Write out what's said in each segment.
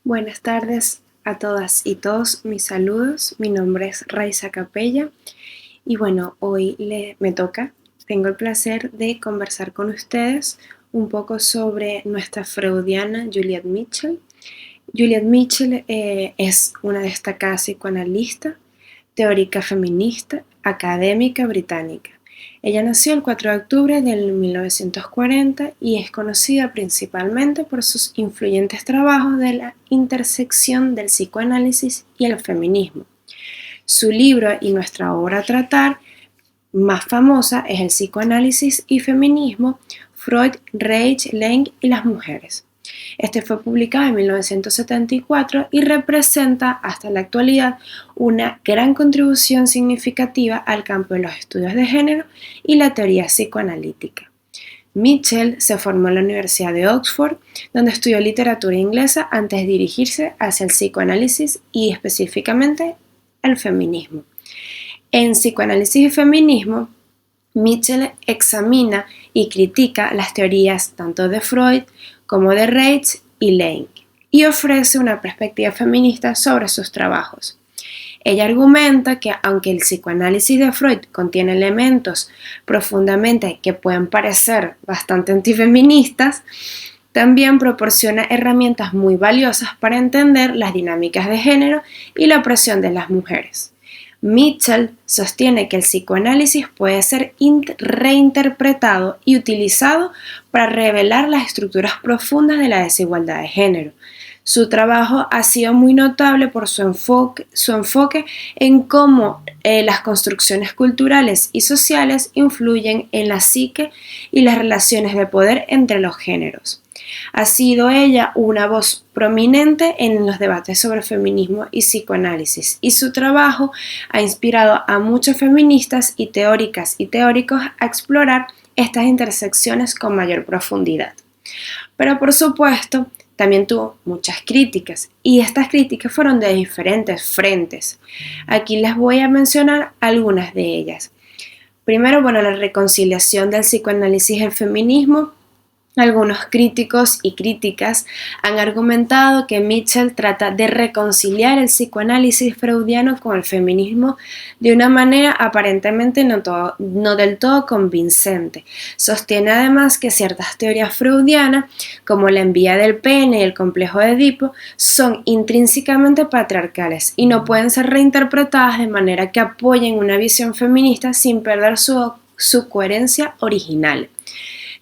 Buenas tardes a todas y todos, mis saludos. Mi nombre es Raiza Capella y bueno, hoy me toca, tengo el placer de conversar con ustedes un poco sobre nuestra freudiana Juliet Mitchell. Juliet Mitchell es una destacada psicoanalista, teórica feminista, académica británica. Ella nació el 4 de octubre del 1940 y es conocida principalmente por sus influyentes trabajos de la intersección del psicoanálisis y el feminismo. Su libro y nuestra obra a tratar más famosa es El psicoanálisis y feminismo, Freud, Reich, Laing y las mujeres. Este fue publicado en 1974 y representa hasta la actualidad una gran contribución significativa al campo de los estudios de género y la teoría psicoanalítica. Mitchell se formó en la Universidad de Oxford, donde estudió literatura inglesa antes de dirigirse hacia el psicoanálisis y específicamente el feminismo. En Psicoanálisis y Feminismo, Mitchell examina y critica las teorías tanto de Freud como de Reich y Laing, y ofrece una perspectiva feminista sobre sus trabajos. Ella argumenta que aunque el psicoanálisis de Freud contiene elementos profundamente que pueden parecer bastante antifeministas, también proporciona herramientas muy valiosas para entender las dinámicas de género y la opresión de las mujeres. Mitchell sostiene que el psicoanálisis puede ser reinterpretado y utilizado para revelar las estructuras profundas de la desigualdad de género. Su trabajo ha sido muy notable por su enfoque en cómo las construcciones culturales y sociales influyen en la psique y las relaciones de poder entre los géneros. Ha sido ella una voz prominente en los debates sobre feminismo y psicoanálisis, y su trabajo ha inspirado a muchos feministas y teóricas y teóricos a explorar estas intersecciones con mayor profundidad. Pero por supuesto, también tuvo muchas críticas, y estas críticas fueron de diferentes frentes. Aquí les voy a mencionar algunas de ellas. Primero, la reconciliación del psicoanálisis y el feminismo. Algunos críticos y críticas han argumentado que Mitchell trata de reconciliar el psicoanálisis freudiano con el feminismo de una manera aparentemente no del todo convincente. Sostiene además que ciertas teorías freudianas, como la envidia del pene y el complejo de Edipo, son intrínsecamente patriarcales y no pueden ser reinterpretadas de manera que apoyen una visión feminista sin perder su coherencia original.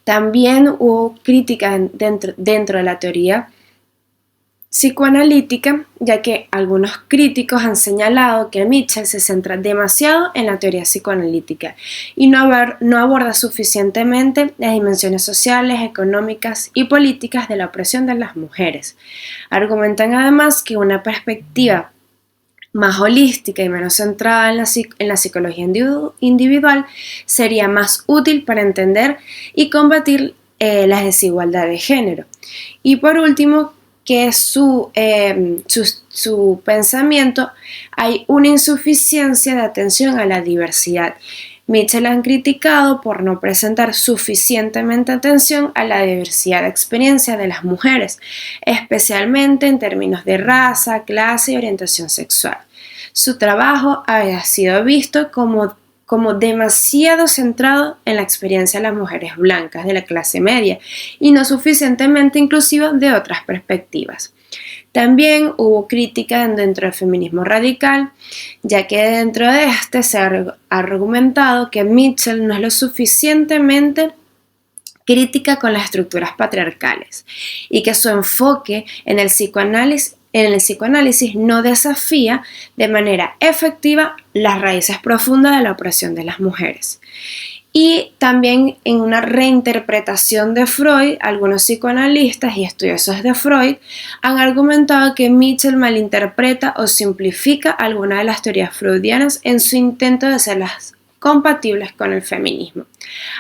También hubo críticas dentro de la teoría psicoanalítica, ya que algunos críticos han señalado que Mitchell se centra demasiado en la teoría psicoanalítica y no aborda suficientemente las dimensiones sociales, económicas y políticas de la opresión de las mujeres. Argumentan además que una perspectiva más holística y menos centrada en la psicología individual sería más útil para entender y combatir las desigualdades de género. Y por último, que su pensamiento hay una insuficiencia de atención a la diversidad. Mitchell han criticado por no presentar suficientemente atención a la diversidad de experiencia de las mujeres, especialmente en términos de raza, clase y orientación sexual. Su trabajo había sido visto como demasiado centrado en la experiencia de las mujeres blancas de la clase media y no suficientemente inclusivo de otras perspectivas. También hubo crítica dentro del feminismo radical, ya que dentro de este se ha argumentado que Mitchell no es lo suficientemente crítica con las estructuras patriarcales y que su enfoque en el psicoanálisis no desafía de manera efectiva las raíces profundas de la opresión de las mujeres. Y también en una reinterpretación de Freud, algunos psicoanalistas y estudiosos de Freud han argumentado que Mitchell malinterpreta o simplifica algunas de las teorías freudianas en su intento de hacerlas compatibles con el feminismo.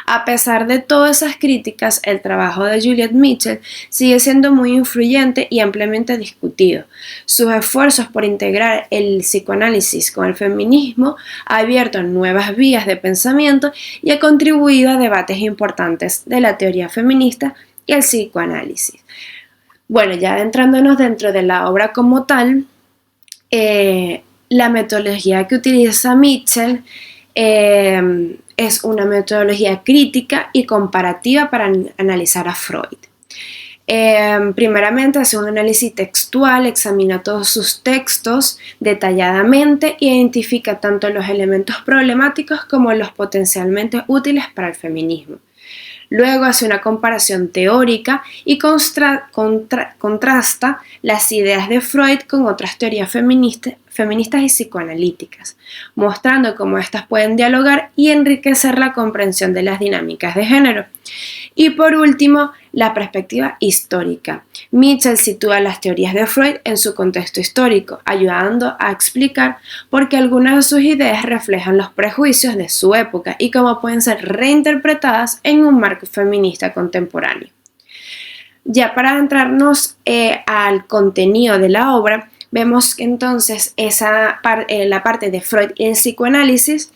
A pesar de todas esas críticas, el trabajo de Juliet Mitchell sigue siendo muy influyente y ampliamente discutido. Sus esfuerzos por integrar el psicoanálisis con el feminismo ha abierto nuevas vías de pensamiento y ha contribuido a debates importantes de la teoría feminista y el psicoanálisis. Bueno, ya adentrándonos dentro de la obra como tal, la metodología que utiliza Mitchell es una metodología crítica y comparativa para analizar a Freud. Primeramente hace un análisis textual, examina todos sus textos detalladamente e identifica tanto los elementos problemáticos como los potencialmente útiles para el feminismo. Luego hace una comparación teórica y contrasta las ideas de Freud con otras teorías feministas y psicoanalíticas, mostrando cómo éstas pueden dialogar y enriquecer la comprensión de las dinámicas de género. Y por último, la perspectiva histórica. Mitchell sitúa las teorías de Freud en su contexto histórico, ayudando a explicar por qué algunas de sus ideas reflejan los prejuicios de su época y cómo pueden ser reinterpretadas en un marco feminista contemporáneo. Ya para adentrarnos al contenido de la obra, vemos que entonces la parte de Freud y el psicoanálisis,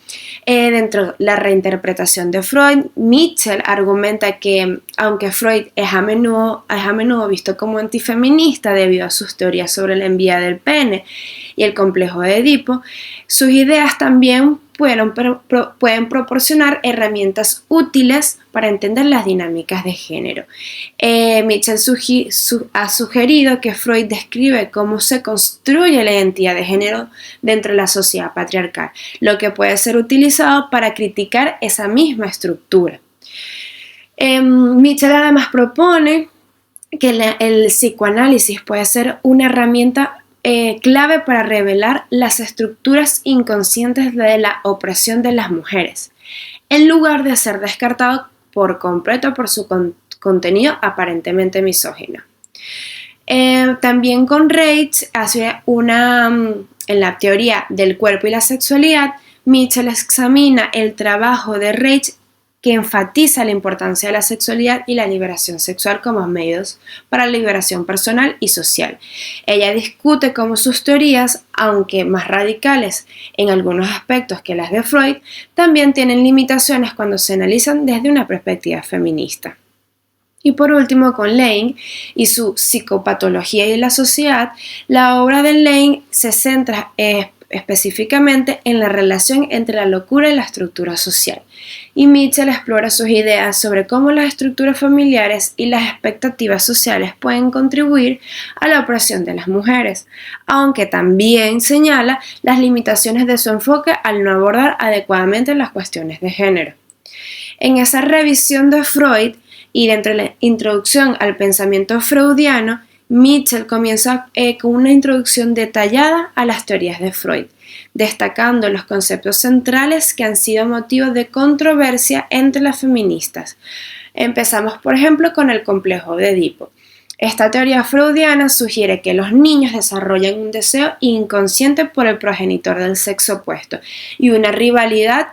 dentro de la reinterpretación de Freud, Mitchell argumenta que aunque Freud es a menudo visto como antifeminista debido a sus teorías sobre la envidia del pene y el complejo de Edipo, sus ideas también pueden proporcionar herramientas útiles para entender las dinámicas de género. Mitchell ha sugerido que Freud describe cómo se construye la identidad de género dentro de la sociedad patriarcal, lo que puede ser utilizado para criticar esa misma estructura. Mitchell además propone que el psicoanálisis puede ser una herramienta clave para revelar las estructuras inconscientes de la opresión de las mujeres, en lugar de ser descartado por completo por su contenido aparentemente misógino. También con Reich en la teoría del cuerpo y la sexualidad, Mitchell examina el trabajo de Reich que enfatiza la importancia de la sexualidad y la liberación sexual como medios para la liberación personal y social. Ella discute cómo sus teorías, aunque más radicales en algunos aspectos que las de Freud, también tienen limitaciones cuando se analizan desde una perspectiva feminista. Y por último, con Lane y su psicopatología y la sociedad, la obra de Lane se centra específicamente en la relación entre la locura y la estructura social. Y Mitchell explora sus ideas sobre cómo las estructuras familiares y las expectativas sociales pueden contribuir a la opresión de las mujeres, aunque también señala las limitaciones de su enfoque al no abordar adecuadamente las cuestiones de género. En esa revisión de Freud y dentro de la introducción al pensamiento freudiano, Mitchell comienza con una introducción detallada a las teorías de Freud, destacando los conceptos centrales que han sido motivo de controversia entre las feministas. Empezamos, por ejemplo, con el complejo de Edipo. Esta teoría freudiana sugiere que los niños desarrollan un deseo inconsciente por el progenitor del sexo opuesto y una rivalidad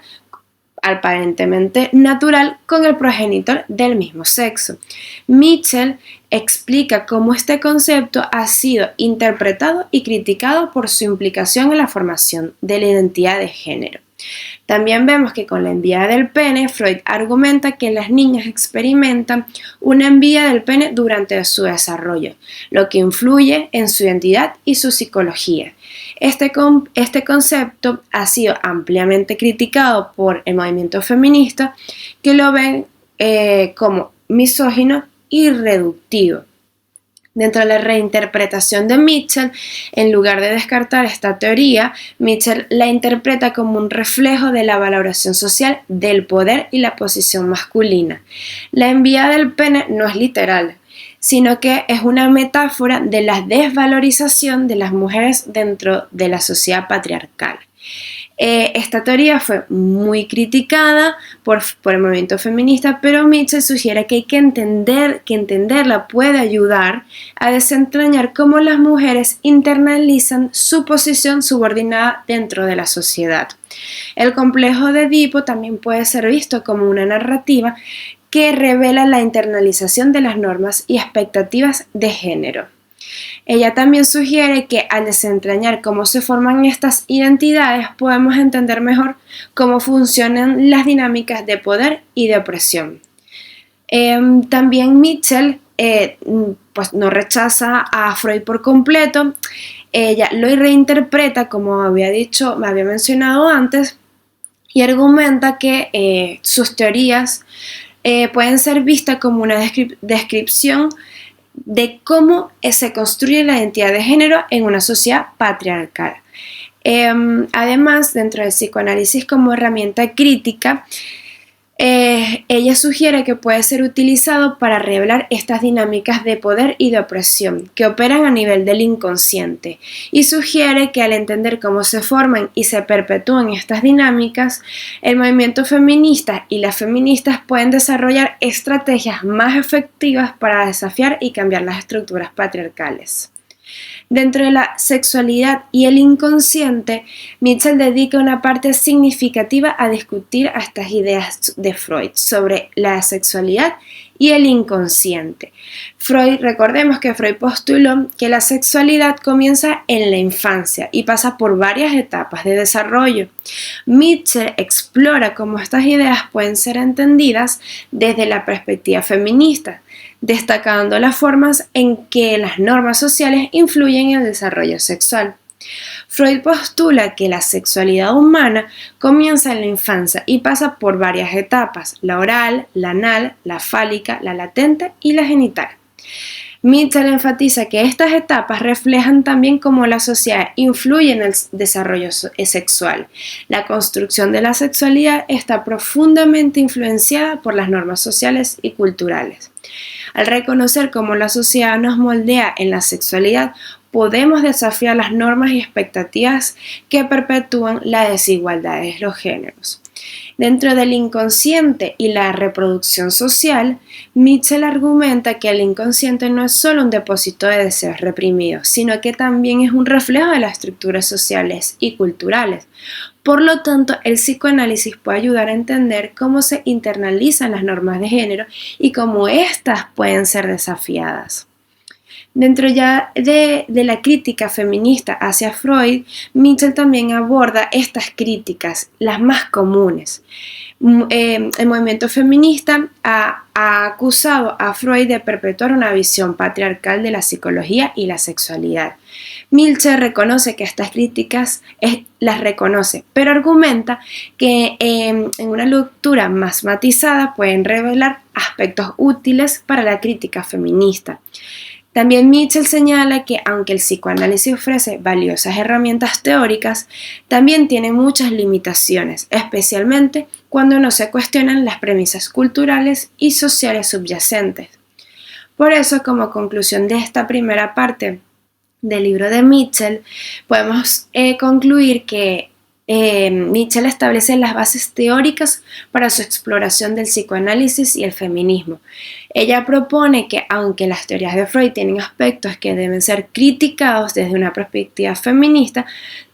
aparentemente natural con el progenitor del mismo sexo. Mitchell explica cómo este concepto ha sido interpretado y criticado por su implicación en la formación de la identidad de género. También vemos que con la envidia del pene, Freud argumenta que las niñas experimentan una envidia del pene durante su desarrollo, lo que influye en su identidad y su psicología. Este concepto ha sido ampliamente criticado por el movimiento feminista, que lo ven como misógino y reductivo. Dentro de la reinterpretación de Mitchell, en lugar de descartar esta teoría, Mitchell la interpreta como un reflejo de la valoración social del poder y la posición masculina. La envidia del pene no es literal, sino que es una metáfora de la desvalorización de las mujeres dentro de la sociedad patriarcal. Esta teoría fue muy criticada por el movimiento feminista, pero Mitchell sugiere que hay que entenderla puede ayudar a desentrañar cómo las mujeres internalizan su posición subordinada dentro de la sociedad. El complejo de Edipo también puede ser visto como una narrativa que revela la internalización de las normas y expectativas de género. Ella también sugiere que al desentrañar cómo se forman estas identidades podemos entender mejor cómo funcionan las dinámicas de poder y de opresión. También Mitchell pues no rechaza a Freud por completo, ella lo reinterpreta, como me había mencionado antes, y argumenta que sus teorías pueden ser vistas como una descripción de cómo se construye la identidad de género en una sociedad patriarcal. Además, dentro del psicoanálisis como herramienta crítica, ella sugiere que puede ser utilizado para revelar estas dinámicas de poder y de opresión que operan a nivel del inconsciente, y sugiere que al entender cómo se forman y se perpetúan estas dinámicas, el movimiento feminista y las feministas pueden desarrollar estrategias más efectivas para desafiar y cambiar las estructuras patriarcales. Dentro de la sexualidad y el inconsciente, Mitchell dedica una parte significativa a discutir a estas ideas de Freud sobre la sexualidad y el inconsciente. Recordemos que Freud postuló que la sexualidad comienza en la infancia y pasa por varias etapas de desarrollo. Mitchell explora cómo estas ideas pueden ser entendidas desde la perspectiva feminista, destacando las formas en que las normas sociales influyen en el desarrollo sexual. Freud postula que la sexualidad humana comienza en la infancia y pasa por varias etapas: la oral, la anal, la fálica, la latente y la genital. Mitchell enfatiza que estas etapas reflejan también cómo la sociedad influye en el desarrollo sexual. La construcción de la sexualidad está profundamente influenciada por las normas sociales y culturales. Al reconocer cómo la sociedad nos moldea en la sexualidad, podemos desafiar las normas y expectativas que perpetúan la desigualdad de los géneros. Dentro del inconsciente y la reproducción social, Mitchell argumenta que el inconsciente no es solo un depósito de deseos reprimidos, sino que también es un reflejo de las estructuras sociales y culturales. Por lo tanto, el psicoanálisis puede ayudar a entender cómo se internalizan las normas de género y cómo éstas pueden ser desafiadas. Dentro ya de la crítica feminista hacia Freud, Mitchell también aborda estas críticas, las más comunes. El movimiento feminista ha acusado a Freud de perpetuar una visión patriarcal de la psicología y la sexualidad. Mitchell reconoce que estas críticas las reconoce, pero argumenta que en una lectura más matizada pueden revelar aspectos útiles para la crítica feminista. También Mitchell señala que aunque el psicoanálisis ofrece valiosas herramientas teóricas, también tiene muchas limitaciones, especialmente cuando no se cuestionan las premisas culturales y sociales subyacentes. Por eso, como conclusión de esta primera parte del libro de Mitchell, podemos concluir que Mitchell establece las bases teóricas para su exploración del psicoanálisis y el feminismo. Ella propone que, aunque las teorías de Freud tienen aspectos que deben ser criticados desde una perspectiva feminista,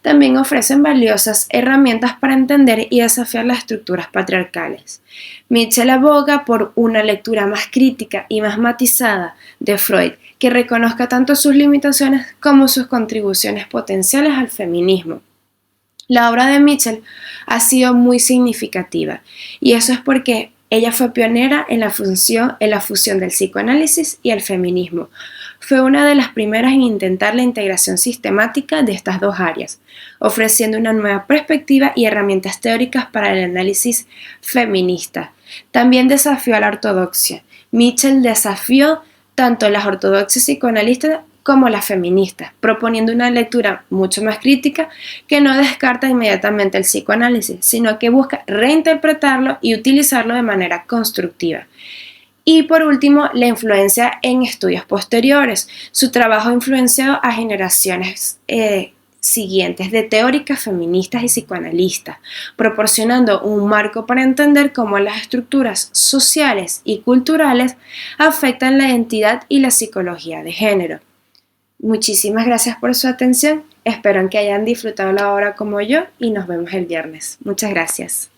también ofrecen valiosas herramientas para entender y desafiar las estructuras patriarcales. Mitchell aboga por una lectura más crítica y más matizada de Freud, que reconozca tanto sus limitaciones como sus contribuciones potenciales al feminismo. La obra de Mitchell ha sido muy significativa, y eso es porque ella fue pionera en la fusión del psicoanálisis y el feminismo. Fue una de las primeras en intentar la integración sistemática de estas dos áreas, ofreciendo una nueva perspectiva y herramientas teóricas para el análisis feminista. También desafió a la ortodoxia. Mitchell desafió tanto las ortodoxias psicoanalistas como las feministas, proponiendo una lectura mucho más crítica que no descarta inmediatamente el psicoanálisis, sino que busca reinterpretarlo y utilizarlo de manera constructiva. Y por último, la influencia en estudios posteriores. Su trabajo ha influenciado a generaciones siguientes de teóricas feministas y psicoanalistas, proporcionando un marco para entender cómo las estructuras sociales y culturales afectan la identidad y la psicología de género. Muchísimas gracias por su atención, espero que hayan disfrutado la obra como yo y nos vemos el viernes. Muchas gracias.